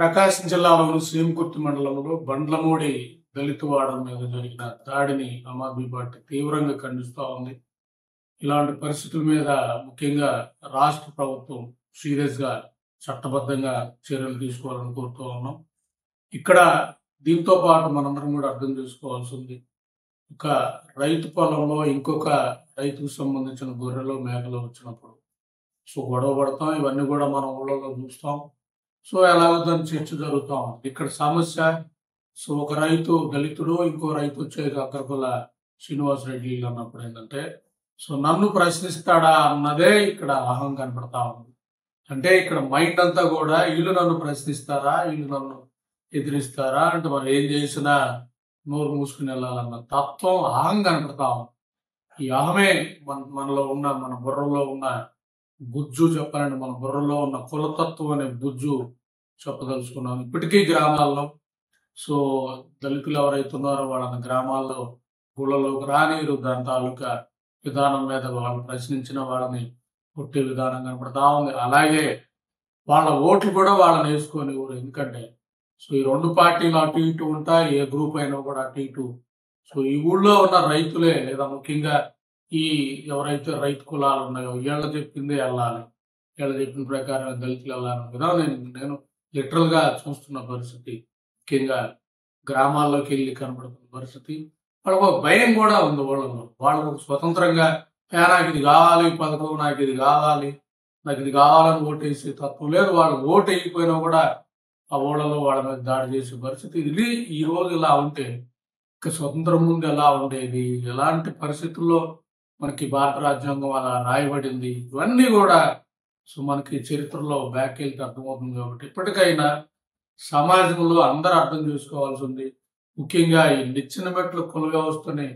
ప్రకాశం జిల్లాలోని శ్రీంకుర్తి మండలంలో బండ్లమూడి దళితవాడల మీద జరిగిన దాడిని ఆమ్ ఆద్మీ పార్టీ తీవ్రంగా ఖండిస్తూ ఉంది. ఇలాంటి పరిస్థితుల మీద ముఖ్యంగా రాష్ట్ర ప్రభుత్వం సీరియస్గా చట్టబద్ధంగా చర్యలు తీసుకోవాలని కోరుతూ ఉన్నాం. ఇక్కడ దీంతో పాటు మనందరం కూడా అర్థం చేసుకోవాల్సి ఉంది. ఒక రైతు పొలంలో ఇంకొక రైతుకు సంబంధించిన గొర్రెలు మేకలు వచ్చినప్పుడు గొడవ పడతాం. ఇవన్నీ కూడా మనం ఊళ్ళలో చూస్తాం. ఎలాగో దాని చర్చ జరుగుతూ ఉంది. ఇక్కడ సమస్య ఒక రైతు దళితుడు, ఇంకో రైతు వచ్చే అక్కరకుల శ్రీనివాసరెడ్డి అన్నప్పుడు ఏంటంటే నన్ను ప్రశ్నిస్తాడా అన్నదే ఇక్కడ అహం కనపడతా ఉంది. అంటే ఇక్కడ మైండ్ అంతా కూడా వీళ్ళు నన్ను ప్రశ్నిస్తారా, వీళ్ళు నన్ను ఎదిరిస్తారా అంటే మనం ఏం చేసినా నోరు మూసుకుని వెళ్ళాలన్న తత్వం అహం కనపడతా ఉంది. ఈ అహమే మనలో ఉన్న, మన బుర్రలో ఉన్న బుజ్జు చెప్పాలంటే మన బుర్రలో ఉన్న కులతత్వం అనే బుజ్జు చెప్పదలుచుకున్నాం. ఇప్పటికీ గ్రామాల్లో దళితులు ఎవరైతే ఉన్నారో వాళ్ళని గ్రామాల్లో గుళ్ళలోకి రానిరు. దాని తాలూకా విధానం మీద వాళ్ళు ప్రశ్నించిన వాళ్ళని కొట్టే విధానం కనపడతా ఉంది. అలాగే వాళ్ళ ఓట్లు కూడా వాళ్ళని వేసుకొని ఎందుకంటే ఈ రెండు పార్టీలు అటు ఇటు ఉంటాయి. ఏ గ్రూప్ అయినా కూడా అటు ఇటు ఈ ఊళ్ళో ఉన్న రైతులే లేదా ముఖ్యంగా ఈ ఎవరైతే రైతు కులాలు ఉన్నాయో వీళ్ళ చెప్పిందే వెళ్ళాలి, వీళ్ళ చెప్పిన ప్రకారం దళితులు వెళ్ళాలి కదా. నేను లిటరల్ గా చూస్తున్న పరిస్థితి, ముఖ్యంగా గ్రామాల్లోకి వెళ్ళి కనబడుతున్న పరిస్థితి. వాళ్ళకు ఒక భయం కూడా ఉంది వాళ్ళలో. వాళ్ళకు స్వతంత్రంగా నాకు ఇది కావాలి, పథకం నాకు ఇది కావాలి, నాకు ఇది కావాలని ఓటేసే తత్వం లేదు. వాళ్ళు ఓటు వేయకపోయినా కూడా ఆ ఊళ్ళలో వాళ్ళ మీద దాడి చేసే పరిస్థితి. ఇది ఈ రోజు ఇలా ఉంటే ఇక స్వతంత్రం ముందు ఎలా ఉండేది, ఎలాంటి పరిస్థితుల్లో మనకి భారత రాజ్యాంగం అలా రాయబడింది, ఇవన్నీ కూడా మనకి చరిత్రలో బ్యాక్ వెళ్తే అర్థమవుతుంది. కాబట్టి ఇప్పటికైనా సమాజంలో అందరూ అర్థం చేసుకోవాల్సి ఉంది. ముఖ్యంగా ఈ నిచ్చెన మెట్ల కుల వ్యవస్థని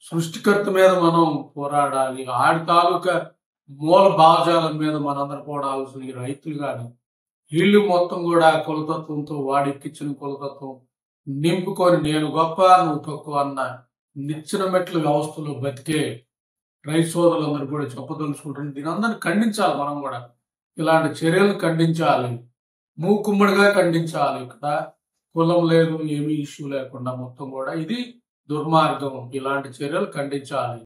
సృష్టికర్త మీద మనం పోరాడాలి. ఆడి తాలూకా మూల భావజాలం మీద మనందరూ పోరాడాల్సిన ఈ రైతులు కానీ వీళ్ళు మొత్తం కూడా కులతత్వంతో వాడికిచ్చిన కులతత్వం నింపుకొని నేను గొప్ప నువ్వు తక్కువ అన్న నిచ్చెన మెట్ల వ్యవస్థలో బతికే రైతు సోదరులందరూ కూడా చెప్పదలుచుకుంటుంది. దీని అందరిని ఖండించాలి. మనం కూడా ఇలాంటి చర్యలు ఖండించాలి, మూకుమ్మడిగా ఖండించాలి. ఇక్కడ కులం లేదు, ఏమీ ఇష్యూ లేకుండా మొత్తం కూడా ఇది దుర్మార్గం. ఇలాంటి చర్యలు ఖండించాలి.